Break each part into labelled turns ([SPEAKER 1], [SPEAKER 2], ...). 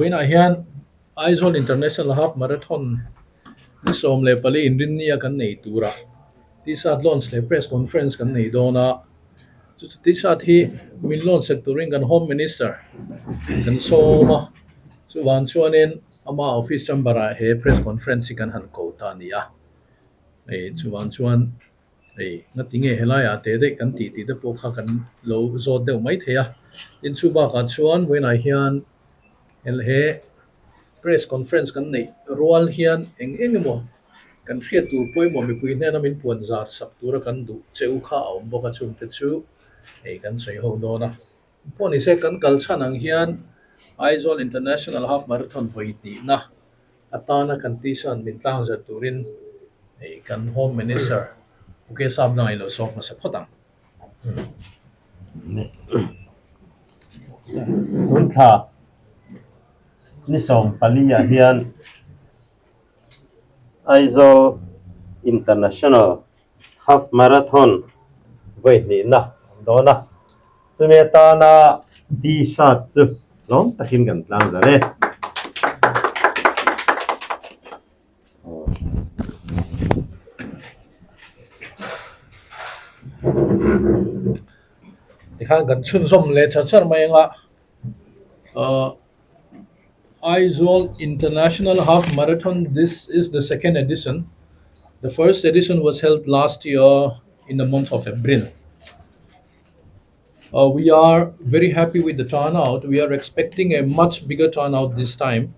[SPEAKER 1] when I hear Aizawl International Half Marathon this le pali in rinnia kan nei tura this at launch le press conference kan nei dona this at hi min launch sectoring kan home minister kan soma chuan chuanin ama office chambara he press conference kan han ko ta nia chuan ngatinge helaya te de kan ti de po kha kan lo zot de mai thea in chuba ka chuan when I hian he press conference kan nei roal hian engemo kan hriat tu poimo mi pui hne namin puan zar sak tura kan du cheu kha om boka chum te chu kan sei ho do na poni se kan kal chan ang hian Aizawl International Half Marathon voi ti na atana kan ti san min tlang za turin kan home minister okay sab na ilo sok ma sa photang
[SPEAKER 2] tun tha ni som palia hian Aizawl International Half Marathon voi ni na dona chumeta na t-shirt chu no takin kan tlang za le
[SPEAKER 1] dikhan kan chun som le chachar mai nga Aizawl International Half Marathon. This is the second edition. The first edition was held last year in the month of April. We are very happy with the turnout. We are expecting a much bigger turnout this time.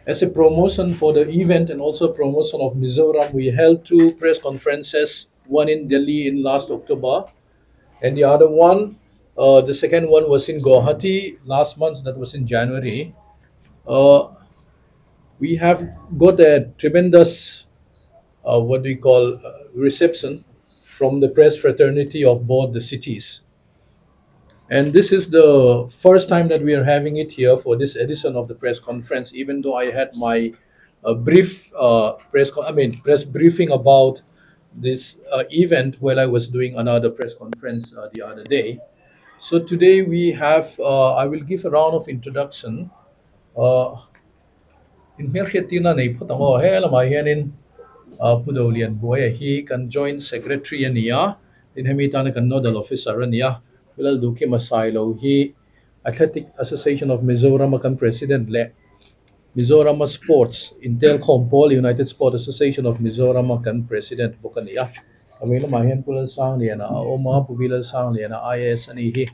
[SPEAKER 1] As a promotion for the event and also promotion of Mizoram, we held two press conferences, one in Delhi in last October, and the other one, the second one was in Guwahati last month, that was in January. We have got a tremendous, what we call reception from the press fraternity of both the cities. And this is the first time that we are having it here for this edition of the press conference, even though I had my press briefing about this event while I was doing another press conference the other day. So today we have, I will give a round of introduction. In Merketina nei putango hela mahianin pudolian boy he can join secretary niya in hemitana kan nodal officer niya bilal duki masailo he Athletic Association of Mizoram kan president le Mizoram Sports Intel Compol United Sport Association of Mizoram kan president bukaniya kamila mahian pulal sang niya na oma pubilal sang niya na IS ani he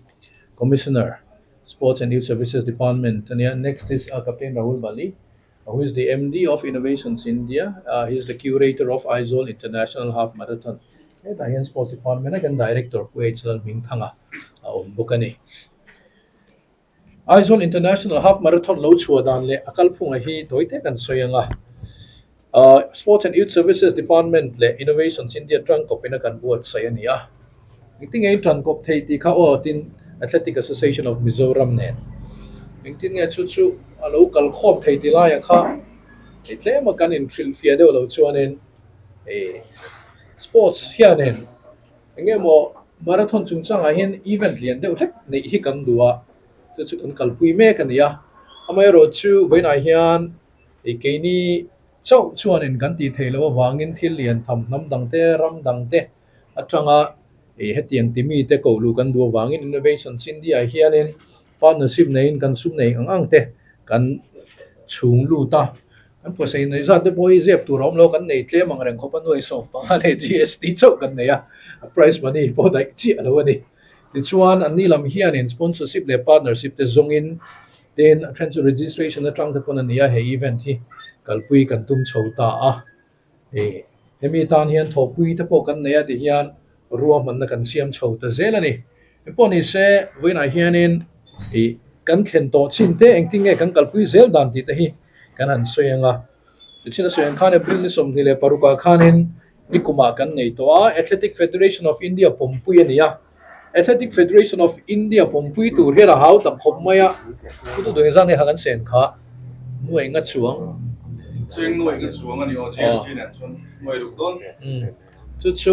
[SPEAKER 1] commissioner Sports and Youth Services Department. And next is Captain Rahul Bali, who is the MD of Innovations India. He is the curator of Aizawl International Half Marathon. Dayan Sports Department again director po Aizawl Mingthanga bukani. Aizawl International Half Marathon lo chuadan le akal punga hi doite kan soyanga. Sports and Youth Services Department le Innovations India trangkop inakan buat sayania. Iting ay trangkop thei ka o tin Athletic Association of Mizoram nen. Ingtin nga chu local khop thei tilaya kha itle makan in thrill fia de lo chuanen sports hianen engemo marathon chungchang a hin event lian de uthek nei hi kan duwa chu kan kalpui me kan ya amai ro chu veina hian keini chau chuanen kan ti theilo wangin thil lian tham nam dangte ram dangte atanga hetiang timi te ko lu kan du wangin Innovations India hianin partnership nei kan sum nei ang te kan chung lu ta kan po sei nei za te poi zep tu rom lo kan nei tle mang reng khopan noi so pangale GST chok kan nei a price money po dai chi alo ni ti chuan an nilam hianin sponsorship le partnership te zongin then transfer registration na tang te pon ania he event hi kalpui kan tum chhota a hemi tan hian thopui te po kan nei a ti hian ruam man na kan siam chhota zelani poni se wina hianin kan thlen to chinte engtinge kan kalpui zel dan ti te hi kan han soyanga china soyang khan april ni som dile paruka khanin nikuma kan nei to a Athletic Federation of India pompui ania Athletic Federation of India pompui tu hera hau tam khomaya tu do ezang ne hagan sen kha nuai nga chuang
[SPEAKER 3] Cheng nuai nga chuang ani o GST nen chun nuai luk don
[SPEAKER 1] chu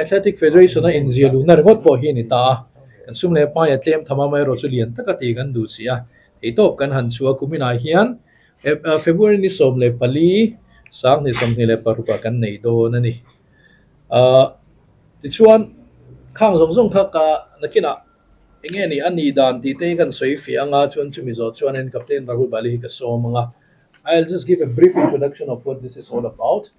[SPEAKER 1] Athletic Federation na inzialu na remote po hi ni ta kan sum le pa ya tlem thama mai ro chu lian takati kan du sia top kan han chua kumina hian February ni som le pali sang ni som ni le paruka kan nei do na ni ti chuan khang zong zong kha ka nakina enge ni ani dan ti te kan soi fi anga chuan chumi zo chuan en captain Rahul Bali ka so manga. I'll just give a brief introduction of what this is all about.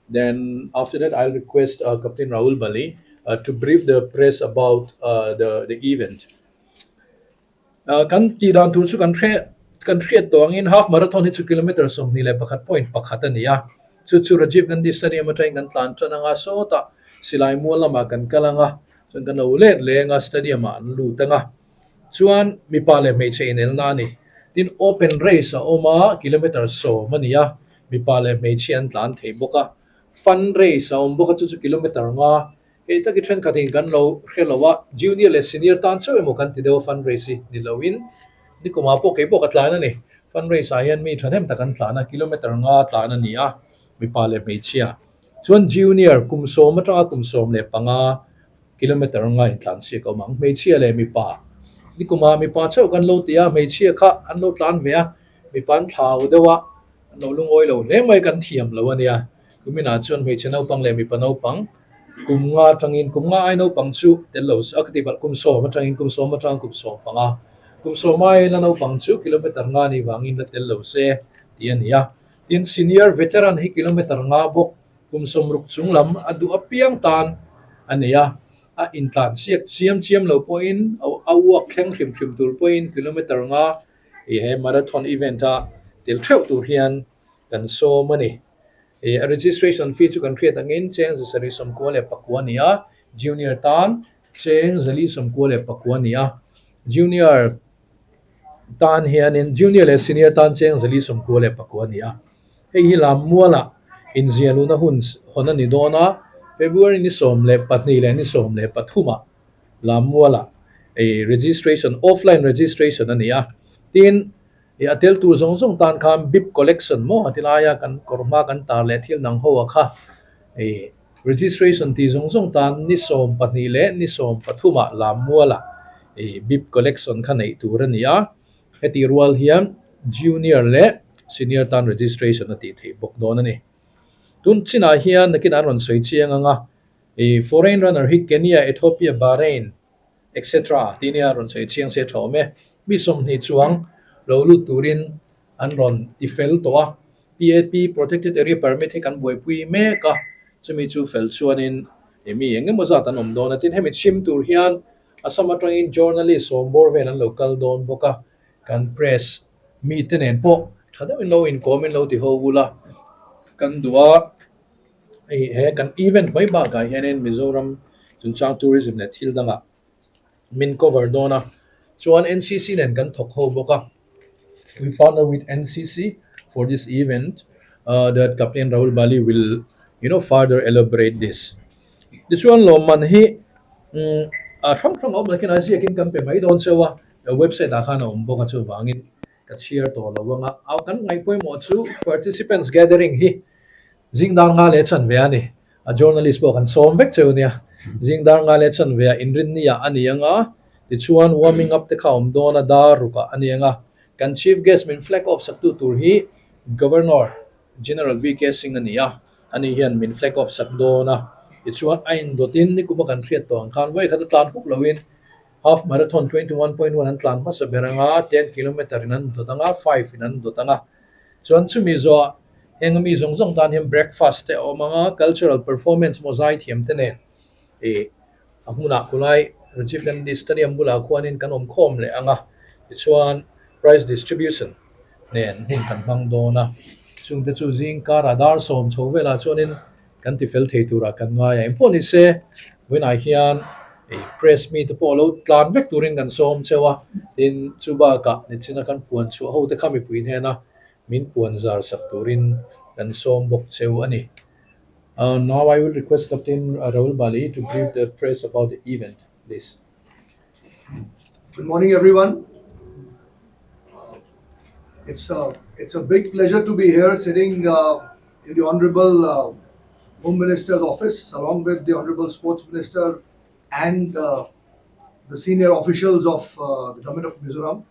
[SPEAKER 1] Then after that, I'll request Captain Rahul Bali to brief the press about the event. Kan ti dan tu chu kan threat to angin half marathon hi 2 kilometers som ni le pakhat point pakhat ania chu Rajiv Gandhi Stadium atai kan tlan chananga so ta silai mulama kan kalanga chun kan lo le nga stadium an lu tanga chuan mi pale me chainel na ni tin open race a oma kilometer so mania mi pale me chian tlan thei boka fun race a om boka chu kilometer nga e ta ki thren khating kan lo hrelowa junior le senior tan chawe mo kan ti deu fun race ni lowin ni kuma po ke po katlana ni fun race a hian mi thanem takan tlana kilometer nga tlana ni a mi pale me chia chuan junior kumsom atanga kumsom le panga kilometer nga in tlan si ko mang me chia le mi pa ni kuma mi pa chau kan lo tia me chia kha an lo tlan ve a mi pan thau dewa an lo lungoi lo le mai kan thiam lo ania kumina chuan me chenau pang le mi panau pang kumnga tangin kumnga ai no pang chu tel lo akti bal kumsom atangin kumsom atang kumsom panga kumsom mai la no pang chu kilometer nga ni wangin la tel lo se tian ya tin senior veteran hi kilometer nga bok kumsom ruk chunglam adu apiang tan ania a in tan siak chiam lo point au walk kheng khrim tur point kilometer nga e he marathon event a tel theu tur hian kan so mani a registration fee chu kan create angin cheng zari som ko le pakwania junior tan cheng zali som ko le pakwania junior tan hian in junior le senior tan cheng zali som ko le pakwania hei hi lam muala in zialuna hun hona ni dona February ni som le patni le ni som le pathuma lam muala a registration offline registration ania tin e atel tu zong zong tan kham bip collection mo atilaya kan korma kan tar le thil nang ho kha e registration ti zong zong tan ni som patni le ni som pathuma lam muala e bip collection kha nei turania heti rual hiam junior le senior tan registration ati thei bok don ani tun china hian nakin aron soi chiang anga e foreign runner hi Kenya Ethiopia Bahrain etc tinia ron soi chiang se thome mi som ni chuang lo lu turin an ron ti fel to a PAP protected area permit hi kan boi pui me ka chumi chu fel chuanin emi enge moza tan om don atin hemi chim tur hian asama tangin journalist sombor ven an local don boka kan press mi tenen po thada in lo in comment lo ti ho bula kan dua he kan event mai ba ga hianin Mizoram chungchang tourism net thil danga min cover dona chuan NCC nen kan thok ho boka we partner with NCC for this event that Captain Rahul Bali will further elaborate this this one lo man hi thong om lakin asia kin kampe mai don chewa website a khana om boka chu wangin ka share to lo wanga aw kan ngai poi mo chu participants gathering hi jingdar nga le chan ve ani a journalist bo kan som vek cheu nia jingdar nga le chan ve inrin nia ani anga ti chuan warming up te khaum dona daruka ani anga kan chief guest min flag off saktu tur hi governor general VK Singh ania ani hian min flag off sakdona ti chuan ain dotin ni kuma kan thriat to ang khan wai khata tlan puk lowin half marathon 21.1 an tlan ma saberanga 10 kilometer nan dotanga 5 nan dotanga chuan chumi zo hengami zong zong tan hem breakfast te o mga cultural performance mosaic thiam te ne e ahuna kulai Rajiv Gandhi Stadium bula khuanin kan om khom le anga chuan prize distribution nen hin kan mang dona chung te chu jing ka radar som chovela chuanin kan ti fel thei tura kan nga ya imponi se when I hian a press meet the polo tlan vek turin kan som chewa in chuba ka ni china kan puan chu ho te khami puin hena min puan zar sak turin kan som bok cheu ani now I will request Captain Rahul Bali to brief the press about the event please.
[SPEAKER 4] Good morning, everyone. It's a big pleasure to be here, sitting in the Honorable Home Minister's office, along with the Honorable Sports Minister and the senior officials of the Government of Mizoram.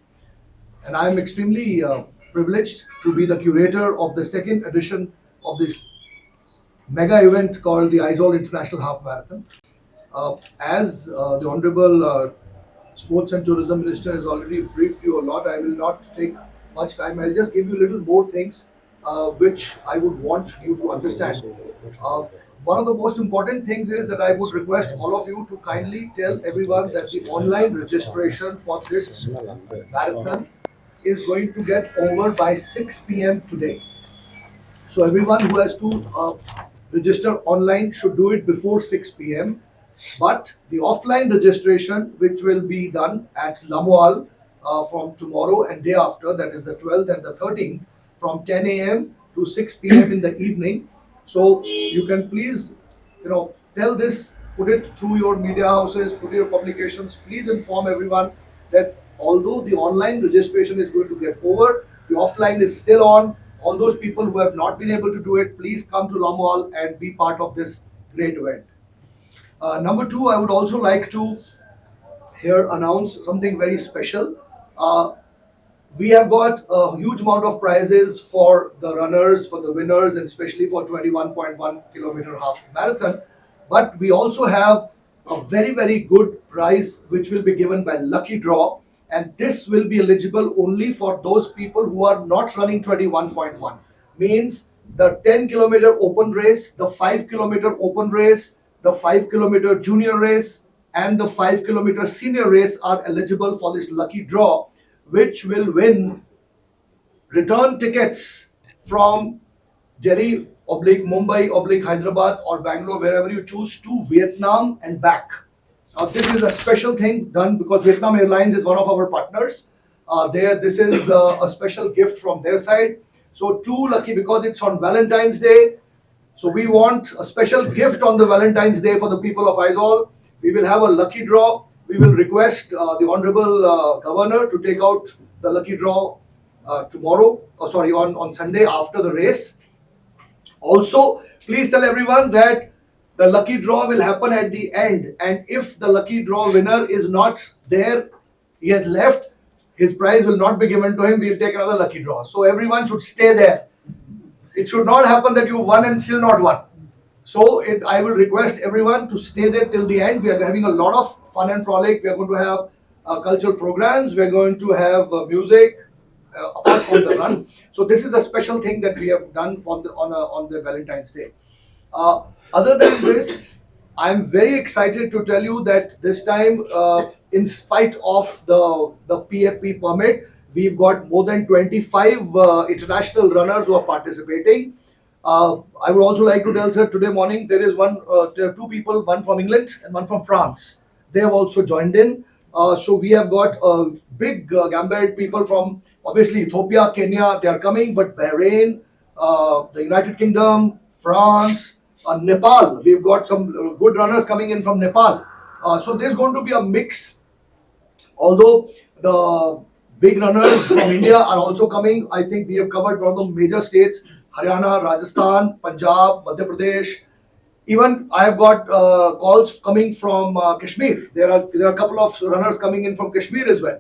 [SPEAKER 4] and I am extremely privileged to be the curator of the second edition of this mega event called the Aizawl International Half Marathon. As the Honorable Sports and Tourism Minister has already briefed you a lot, I will not take much time. I'll just give you a little more things which I would want you to understand. One of the most important things is that I would request all of you to kindly tell everyone that the online registration for this marathon is going to get over by 6 p.m. today. So everyone who has to register online should do it before 6 p.m. But the offline registration, which will be done at Lamwal from tomorrow and day after, that is the 12th and the 13th, from 10 a.m. to 6 p.m. in the evening. So you can please, tell this, put it through your media houses, put your publications. Please inform everyone that although the online registration is going to get over, the offline is still on. All those people who have not been able to do it, please come to Lamwal and be part of this great event. Number two, I would also like to here announce something very special. We have got a huge amount of prizes for the runners, for the winners, and especially for 21.1 kilometer half marathon. But we also have a very, very good prize which will be given by lucky draw. And this will be eligible only for those people who are not running 21.1. Means the 10 kilometer open race, the 5 kilometer open race, the 5 kilometer junior race, and the 5 kilometer senior race are eligible for this lucky draw, which will win return tickets from Delhi oblique Mumbai oblique Hyderabad or Bangalore, wherever you choose, to Vietnam and back. Now, this is a special thing done because Vietnam Airlines is one of our partners. This is a special gift from their side. So, two lucky, because it's on Valentine's Day. So, we want a special gift on the Valentine's Day for the people of Aizawl. We will have a lucky draw. We will request the Honorable Governor to take out the lucky draw on Sunday after the race. Also, please tell everyone that the lucky draw will happen at the end, and if the lucky draw winner is not there, he has left, his prize will not be given to him. We'll take another lucky draw. So everyone should stay there. It should not happen that you won and still not won. So I will request everyone to stay there till the end. We are having a lot of fun and frolic. We are going to have cultural programs. We are going to have music apart from the run. So this is a special thing that we have done on the Valentine's Day. Other than this, I am very excited to tell you that this time, in spite of the PFP permit, we've got more than 25 international runners who are participating. I would also like to tell, sir, today morning there are two people, one from England and one from France. They have also joined in. So we have got a big gambit people from obviously Ethiopia, Kenya, they are coming, but Bahrain, the United Kingdom, France, Nepal. We've got some good runners coming in from Nepal. So there's going to be a mix. Although the big runners from India are also coming, I think we have covered one of the major states: Haryana, Rajasthan, Punjab, Madhya Pradesh. Even I have got calls coming from Kashmir. There are a couple of runners coming in from Kashmir as well.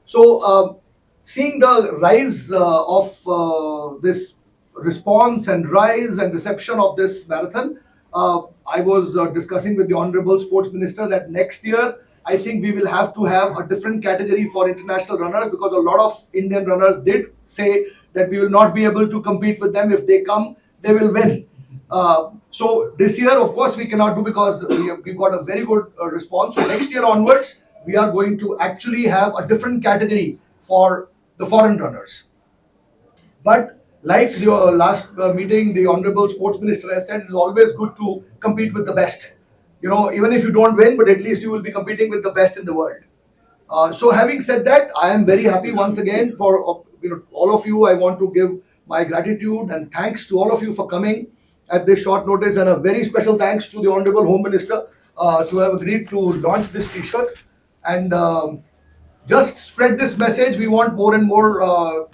[SPEAKER 4] So seeing the rise of this response and rise and reception of this marathon, I was discussing with the Honorable Sports Minister that next year I think we will have to have a different category for international runners, because a lot of Indian runners did say that we will not be able to compete with them. If they come, they will win. So this year, of course, we cannot do, because we've got a very good response. So next year onwards, we are going to actually have a different category for the foreign runners. But like the last meeting, the Honorable Sports Minister has said, it's always good to compete with the best. Even if you don't win, but at least you will be competing with the best in the world. So having said that, I am very happy once again for all of you. I want to give my gratitude and thanks to all of you for coming at this short notice, and a very special thanks to the Honorable Home Minister to have agreed to launch this T-shirt and just spread this message. We want more and more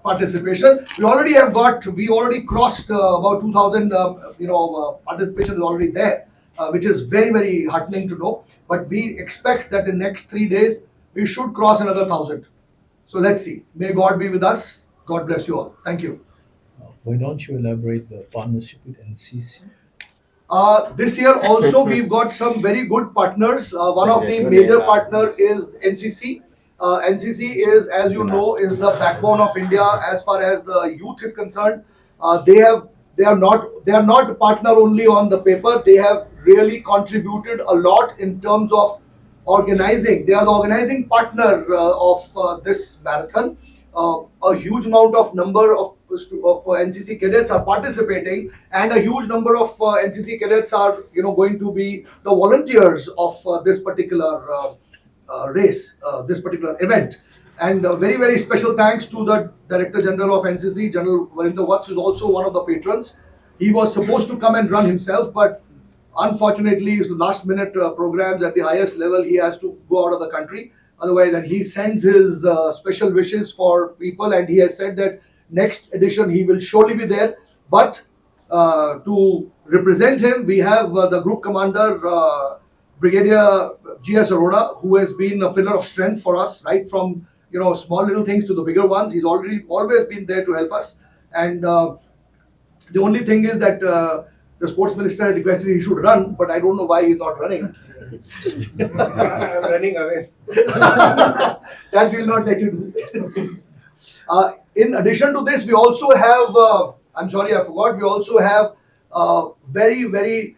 [SPEAKER 4] participation. We already crossed about 2,000. Participation is already there, which is very, very heartening to know. But we expect that in next 3 days we should cross another 1,000. So let's see. May God be with us. God bless you all. Thank you.
[SPEAKER 1] Why don't you elaborate the partnership with NCC?
[SPEAKER 4] This year also we've got some very good partners. One of the major partner is NCC. NCC is, as you know, is the backbone of India as far as the youth is concerned. They are not a partner only on the paper. They have really contributed a lot in terms of organizing. They are the organizing partner of this marathon. A huge amount of number of NCC cadets are participating, and a huge number of NCC cadets are going to be the volunteers of this particular race, this particular event. And very special thanks to the Director General of NCC, General Varinder Vats, who is also one of the patrons. He was supposed to come and run himself, but unfortunately, last minute programs at the highest level, he has to go out of the country. Otherwise, and he sends his special wishes for people, and he has said that next edition he will surely be there. But to represent him, we have the group commander, Brigadier G.S. Arora, who has been a pillar of strength for us, right from small little things to the bigger ones. He's always been there to help us. And the only thing is that the sports minister requested he should run, but I don't know why he's not running.
[SPEAKER 5] I'm running away.
[SPEAKER 4] That will not let you do this. In addition to this, we also have, I'm sorry, I forgot, we also have very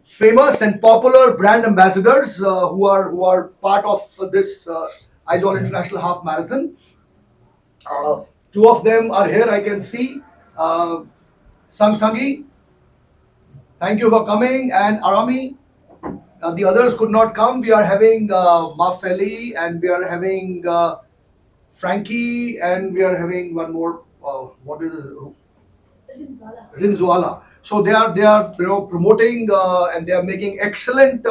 [SPEAKER 4] famous and popular brand ambassadors who are part of this Aizawl International Half Marathon. Two of them are here, I can see. Sangi, thank you for coming, and Arami. The others could not come. We are having Mafeli, and we are having Frankie, and we are having one more. What is it? Rinzwala. So they are promoting and they are making excellent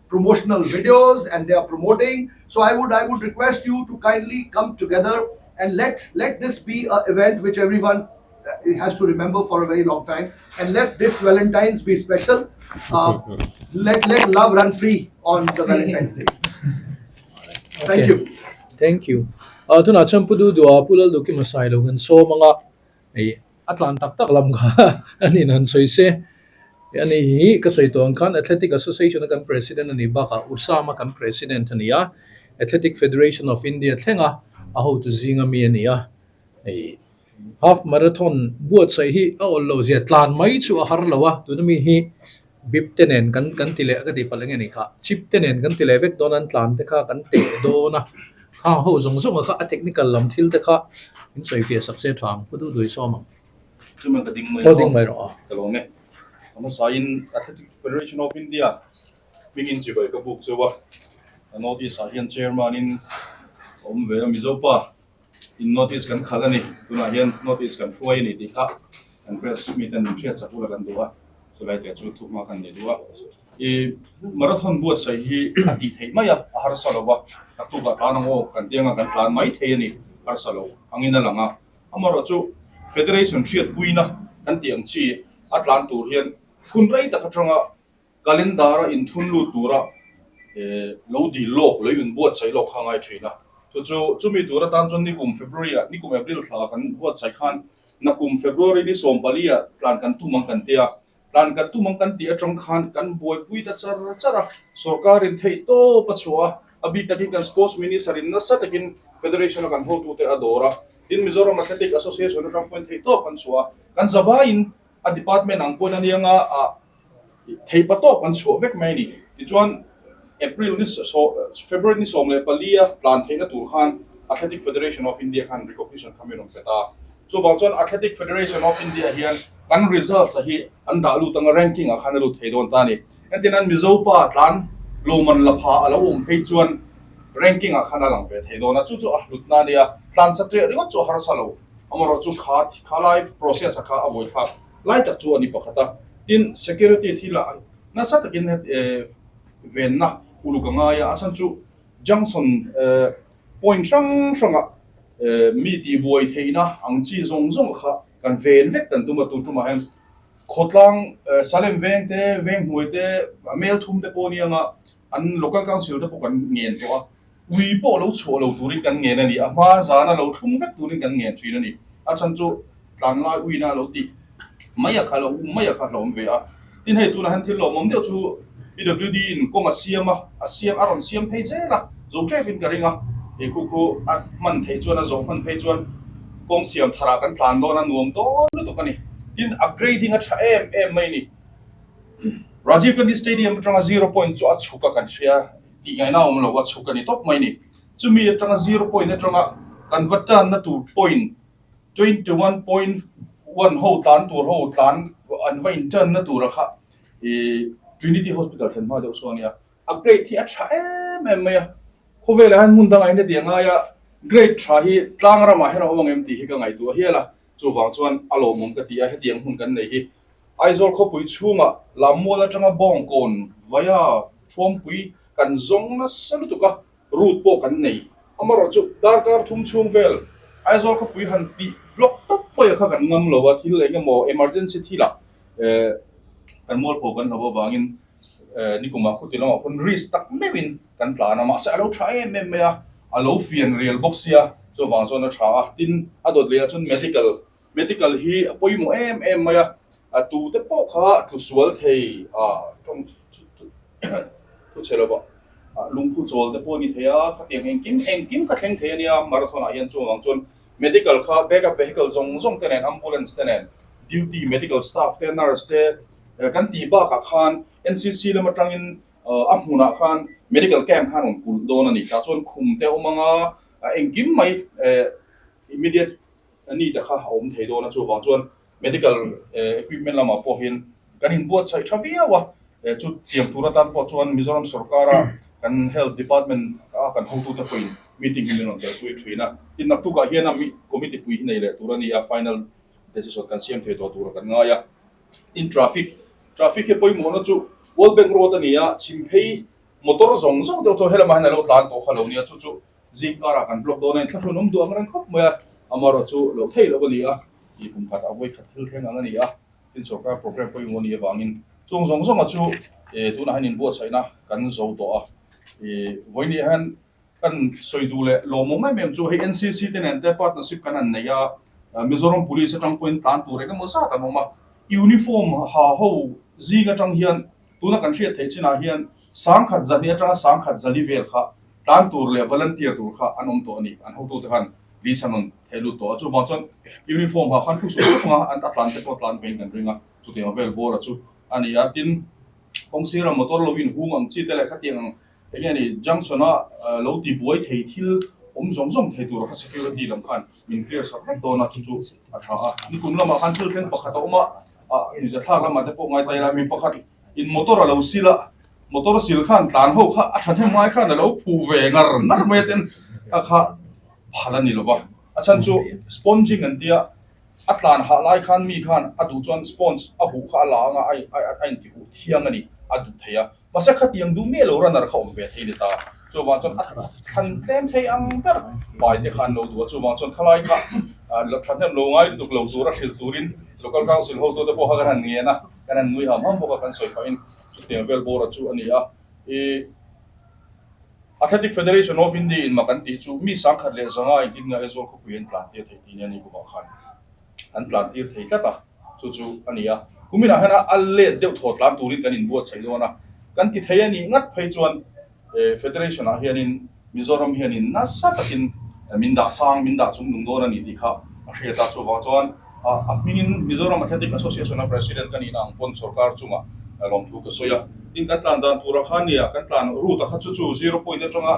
[SPEAKER 4] promotional videos, and they are promoting. So I would request you to kindly come together and let this be an event which everyone has to remember for a very long time, and let this Valentine's be special. Let love run free on the Valentine's Day. Thank you.
[SPEAKER 1] Thank you. Tu na champudu dua pulal do ki masai logan so mga Atlantak tak lam ka ani nan soise ani hi kasoi to kan Athletic Association kan president ani baka Usama kan president ani ya Athletic Federation of India thenga aho tu zinga mi ani ya half marathon buat sai hi lo zia tlan mai chu a har lawa tu mi hi bip tenen kan tile ka di palang ani kha chip tenen kan tile vek donan tlan te kha kan te do na ha ho zong zong kha a technical lam thil te kha in soi fia success thang pu du doi so ma
[SPEAKER 3] Cuma keding
[SPEAKER 1] mai ro
[SPEAKER 3] kalau ne, kamu sain Athletic Federation of India, bikin juga ke book sewa, notice sahian chairman in Mizo pa, in notice kan khala ni, tunahian notice kan fuai ni dikha, and press meet and chat sa pula kan dua, so lai dia cutu makan ni dua. Marathon buat sahi ati thei maya har salawa, atu ga tanang o kan tiang kan plan mai thei ni har salaw, angin na langa, amaro chu Federation Triat Puina, kan tiang chi Atlantur hian kun rai ta katronga kalendara in thunlu tura lo di lok lo yun buat sai lok hangai thina to chu mi tura tan chon ni kum February ni kum April thla kan buat sai khan na kum February ni sompalia tlan kan tu mang kan tia tlan kan tu mang kan tia trong khan kan boy pui ta chara sarkarin thei to pachua abi takin kan sports minister in na satakin federation kan ho tu te adora in Mizoram Athletic Association ng point ito kanswa kan zavain a department ang po na niya nga thei pa to kanswa vek mai ni tichuan April ni so February ni somle palia plan thei na turhan Athletic Federation of India kan recognition kami nong peta so bangchon Athletic Federation of India hian kan results hi an dalu tang ranking a khanalu thei don ta ni entinan Mizo pa tlan loman lapha alawum phei chuan ranking a khana lang pe thei dona chu a hlutna nia tlan satre ri chu har salo amaro chu khalai process a kha avoi kha lai ta chu ani pakhata in security thila na satakin venna uluganga ya achan chu junction point sanga mi ti voi theina angchi zong kha kan ven vek tan tuma tu tuma hen khotlang salem veng te veng huite mail thum te ponianga an local council te pokan ngien to ui po lo chu lo turin kan nge na ni ama za na lo thum vek turin kan nge thin ni a chan chu tlan lai ui na lo ti maya kha lo maya kha lo ve a tin hei tu na han thil lo mom de chu PWD in kong a siam aron siam phei je la zo tre bin ka ringa e ku a man thei chuan a zo man thei chuan kong siam thara kan tlan do na nuam to lu to kani tin upgrading a tha em mai ni Rajiv Gandhi Stadium tanga 0 point chu a chuka kan thria ti ngai na om lo wa chuka ni top mai ni chumi tanga 0 point na tanga converter na tu point 21.1 ho tan tur ho tan an vain chan na tur kha e Trinity Hospital then ma de sonia upgrade thi a tha em mai khovel han mun dang ai ne dianga ya great tha hi tlang ra ma hera owang em ti hi ka ngai tu hi la chu wang chuan alo mum ka ti a he diang hun kan nei hi Aizawl kho pui chunga lammo la tanga bong kon via thom pui kan zong na salu tu ka root po kan nei amaro chu darkar thum chung vel Aizawl kho pui han ti block top po ya kha kan ngam lo wa thil le mo emergency thila kan mol po kan habo wangin ni kuma khuti lo kon risk tak mewin kan tla na ma sa lo try me ya alo fian real box ya so wang so na tha tin adot le chun medical hi poi mo em ma ya tu te po kha tu sual thei trong tu chelo ba lung phu chol te po ni theya kha tiang engkim ka thleng thei ania marathon a yan chu wang chon medical kha backup vehicle zong te nen ambulance te nen duty medical staff te nurse te kan ti ba ka khan NCC le matangin ahmuna khan medical camp khan on kul don ani ka chon khum te omanga engkim mai immediate ani ta kha om thei do na chu wang chon medical equipment lama po hin kanin buat sai thavia wa chu tiam tura tan po chuan Mizoram sarkara kan health department kan hotu ta point meeting in on the trina in nak tu ka hian mi committee pui nei le turani ya final decision kan siam the to tura kan nga ya in traffic ke poi mo na chu world bank road ania chimphei motor zong de to hela ma na lo tlan to khalo nia chu zikara kan block do na thlu nom du amran khop mo ya amaro chu lo thei lo lia i kum khat awai khat thil theng ang ania tin sarkar program poi mo ni wangin chung zong a chu tu na hanin bo chaina kan zo to a voini han kan soidu le lo mo mai mem chu he NCC ten and partnership kan an ya Mizoram police atang point tan tu re ka mo sa ta no ma uniform ha ho zi ga tang hian tu na kan thria thei china hian sang khat zani atanga sang khat zali vel kha tan tur le volunteer tur kha anom to ani an ho to te han li chanon thelu to chu ma chon uniform ha khan thu su nga an atlan te to tlan pen kan ringa chu te vel bor chu ani ya tin kongsira motor lovin hung ang chi te le khatiang engani junction a lo ti buai thei thil zong thei tur kha security lam khan min clear sa to na chu a tha a ni kum lama khan thil thleng pakhat oma ni za thak lama te po ngai tai la mi pakhat in motor lo sila motor sil khan tlan ho kha a than mai khan lo phu ve ngar na me ten kha phalani lo ba achan chu sponging an dia atlan ha lai khan mi khan adu chon sponge a hu kha la nga ai ti hu thiang ani adu theya masa khat yang du me lo ranar kha om ve thei ta chu wa chon khan tlem thei ang ber bai te khan lo du chu wa chon khalai kha lo than lo ngai du lo zura thil turin local council ho to te po ha kan nge na kan nui ham ham bo kan soi pain chu te vel bor chu ani a Athletic Federation of India in Makanti chu mi sang khat le zanga in nga Aizawl ko puyen tlan te thei ti ni ko khan an tlan tir thei ta chu ania kumina hana alle deu tho tlan turin kan in bo chai do na kan ti thei ani ngat phei chuan federation a hianin Mizoram hianin na sa takin minda chung dung do na ni ti kha a hria ta chu wa chuan a minin Mizoram Athletic Association of President kan ina ang pon sarkar chunga lom thu ka soya in kan tlan dan tura khania kan tlan ru ta kha chu 0 point atanga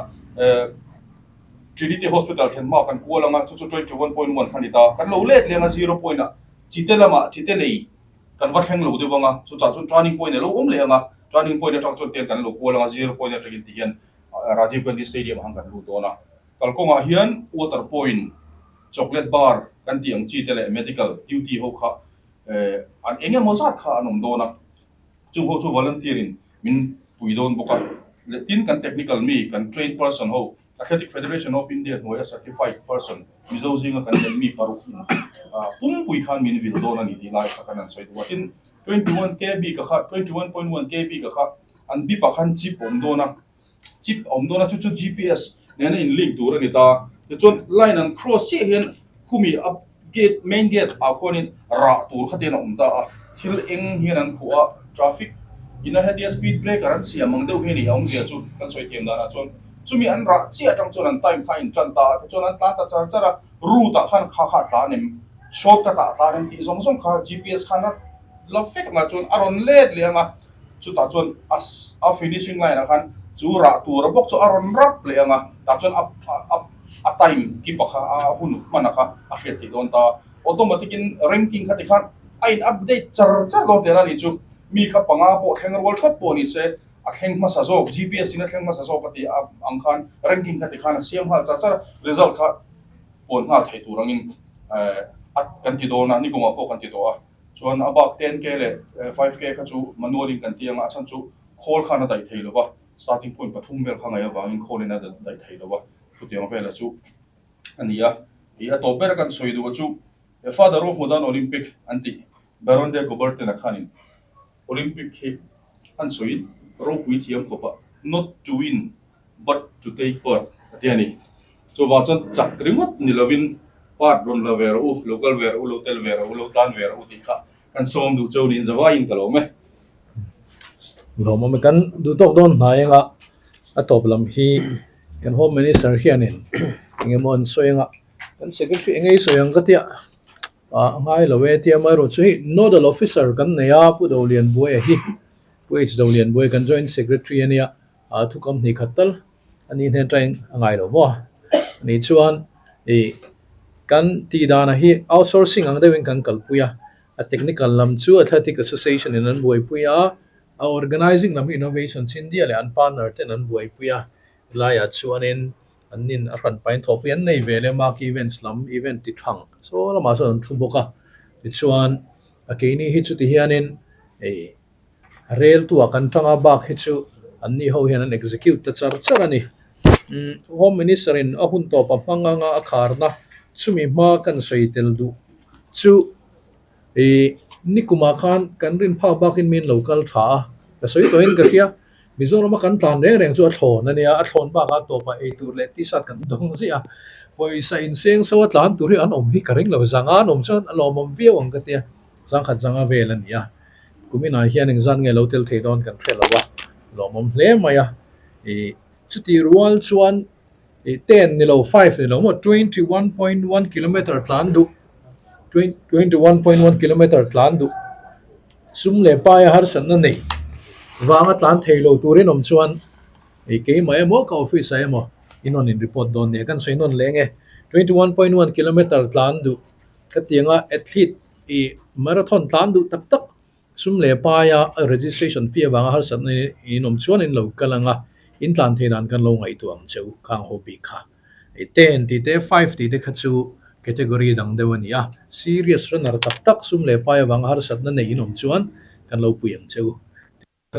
[SPEAKER 3] Trinity Hospital khen ma kan kualanga chu 21.1 khanita kan lo let lenga 0 point a chitelei kan va thleng lo de wanga chu cha chu training point lo lenga training point atang chon ten kan lo kualanga 0 point atagin ti hian Rajiv Gandhi Stadium hang kan lu dona kalkonga hian water point chocolate bar kan tiang chitele medical duty ho kha an enge mozat kha anom dona chu ho chu volunteering min puidon boka tin kan technical mi kan trained person ho Athletic Federation of India no a certified person mizo zinga kan mi paru pum pui khan min vil dona ni ti lai kan an soi tin 21 kb ka kha 21.1 kb ka kha an bi pa khan chip om dona chu GPS nên in link tur ani ta te chon line an cross si hian khumi up gate main gate a khonin ra tur khatin om ta thil eng hian an khua traffic ina hedia speed breaker an siamang deuh hi ni ong zia chu kan soi tiam dana chon chumi an ra chia tang chon an time kha in chan ta chon an ta char chara route khan kha ta nem short ka ta nem ti zong zong kha gps khana lofek ma chon aron let le ma chu ta chon as a finishing line khan chu ra tur bok chu aron rap le anga ta chon a time ki pa kha a hun manaka a hret hi don ta automatic in ranking kha ti khan ain update char lo te na ni chu mi kha panga po theng rol thot po ni se a theng ma sa zo gps ina theng ma sa zo pati ang khan ranking kha ti khan siam hal char result kha pon ngal thai turangin at kan ti do na ni kuma po kan ti do a chuan about 10k le 5k kha chu manual kan ti anga chan chu khol khana dai thei lo ba starting point pathum mel khanga ya wangin kholina dai thei lo ba khutiang vela chu ania ia to ber kan soi du chu father of modern olympic anti baron de gobert na khanin olympic he an soi ro pui thiam ko pa not to win but to take part atiani so wa chan chak rimot ni lovin part ron la ver u local ver u local ver u local ver u ti kha kan som du chau nin zawa in kalo me
[SPEAKER 1] lo ma kan du tok don na nga a top lam hi kan home minister hianin ngemon soinga kan secretary engei soyang ka tia ngai lo we tia mai ro chu hi nodal officer kan neya pu do lian boy hi ph do lian boy kan joint secretary ania thu company khatal ani ne train ngai lo mo ni chuan e kan ti dana hi outsourcing ang dewin kan kalpuya a technical lam chu athletic association in an boy puya a organizing lam innovation india le an partner ten an boy puya laya chuanin anin a ran pain thopian nei vele mark events lam event ti thang so lama so an thu boka ti chuan a keini hi chu ti hianin e rail tu a kan tanga bak hi chu anni ho hian an execute ta char ani home minister in ahun to pa hmanga nga a kharna chumi ma kan soitel du chu e nikuma khan kan rin pha bakin min local tha ka soi to in ka ria mizoram kan tlan reng chu a thon ania a thon ba ka to pa e tur le ti sat kan dong zia poi sa in seng so tlan tur hi an om hi karing lo zanga nom chon alom om viau ang ka tia sang khat zanga vel ania kumina hian eng zan nge lo tel thei don kan threl lawa lom om hle maya e chuti rual chuan e 10 ni lo 5 ni lo mo 21.1 kilometer tlan du 21.1 kilometer tlan du sum le pa ya har san na nei wanga tlan theilo turin om chuan e ke mai mo ka office ai mo inon in report don ne kan soinon lenge 21.1 kilometer tlan du katianga athlete e marathon tlan du tak tak sum le pa ya registration fee wanga har san nei inom chuan in lo kalanga in tlan theinan kan lo ngai tu ang cheu khang hobi kha e 10 ti te 5 ti te khachu category dang dewania serious runner tak tak sum le pa ya wanga har san nei inom chuan kan lo puyang cheu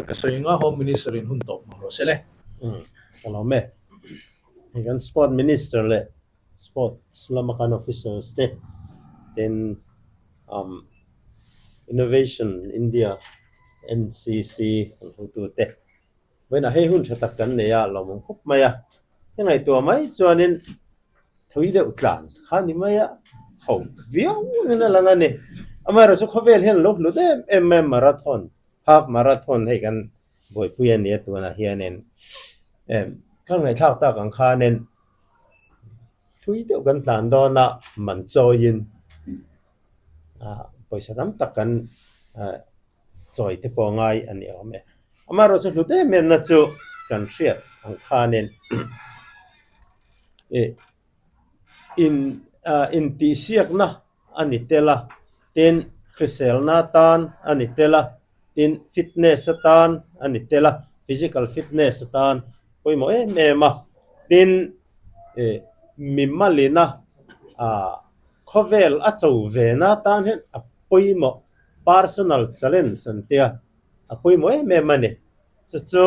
[SPEAKER 1] ka soinga home minister in hun top ro sele
[SPEAKER 2] Hello me kan sport minister le sports lamakan officers te then innovation India NCC tu te when a hun thatak kan ne ya lo mong khup maya ngai tua mai chuanin thui de utlan khani maya ho viau na langa ne amara su khovel hen lo lu de marathon half marathon he kan boy puyan ne tu na hianen khang ngai thak ta kan khanen thui de kan tlan do na man choin poisa dam takan choi te po ngai ani ome amaro su lu de men na chu kan hriat ang khanen in ti siak na ani tela ten krisel na tan ani tela tin fitness tan ani tela physical fitness tan poi mo ma tin mimalina khovel a chou ve na tan hen a poi mo personal challenge an tia a poi mo ma ne chu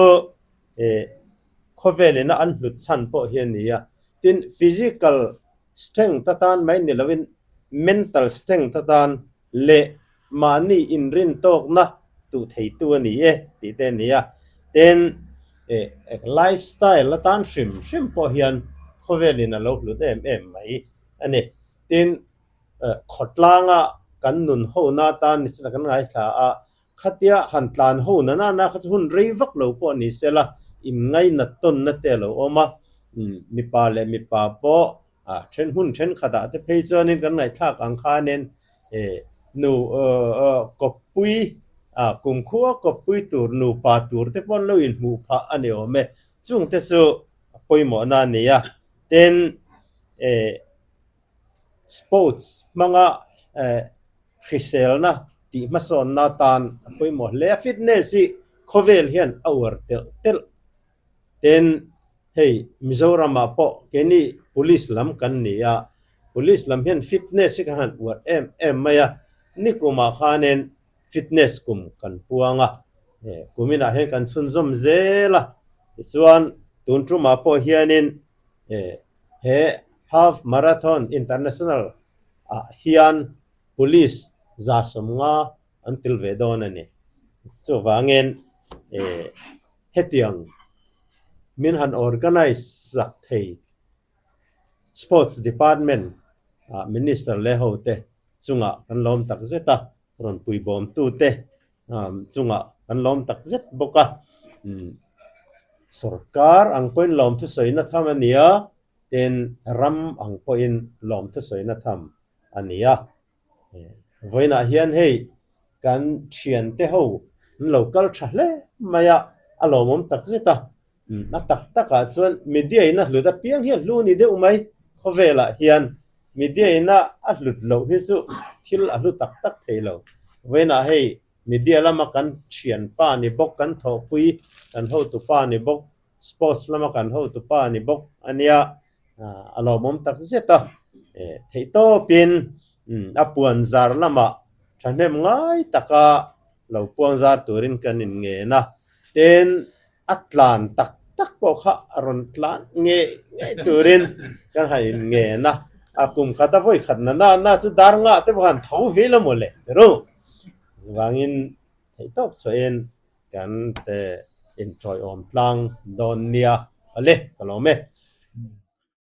[SPEAKER 2] khovelina an hlut chan po hian nia tin physical strength tatan mai ni lovin mental strength tatan le mani in rin tok na tu thei tu ani ti te nia ten lifestyle latan shim po hian khovelin alo hlut em mai ani tin khotlanga kan nun ho na ta ni sna kan ngai tha a khatia han tlan ho na na kha hun rei vak lo po ni sela im ngai na ton na te lo oma mi pa le mi pa po then hun then khada te phei chonin kan ngai thak ang kha nen nu kopui kum khua kopui tur nu pa tur te pon lo in mu pha ani ome chung te su poimo na ni ya ten sports mga khisel na ti mason na tan poimo le fitness si khovel hian hour tel ten hey Mizoram po keni police lam kan ni ya police lam hian fitness si kan wat em maya ni kuma khanen fitness kum kan puanga kumina hen kan chunzom zela chuan tun tuma po hianin he half marathon international hian police za somnga until vedon ani chu wangen hetiang min han organize sak thei sports department minister le hote chunga kan lom tak zeta ron pui bom tu te chunga kan lom tak zet boka sarkar ang point lom thu soina tham ania ten ram ang point lom thu soina tham ania voina hian hei kan thian te ho local thle maya alomom tak zeta na tak taka chuan media ina hluta piang hian lu ni de umai khovela hian media ina a hlut lo hi chu thil a hlu tak tak theilo voina hei media lama kan thian pa ni bok kan tho pui kan ho tu pa ni bok sports lama kan ho tu pa ni bok ania alomom tak zeta theito pin apuan zar lama thanem ngai taka lo puang zar turin kan in nge na ten atlan tak tak po kha aron tlan nge turin kan ha in nge na akum khata voi khatna na chu dar nga te ban thau vela mole ro wangin theitop so en kan te enjoy om tlang don nia ale kalome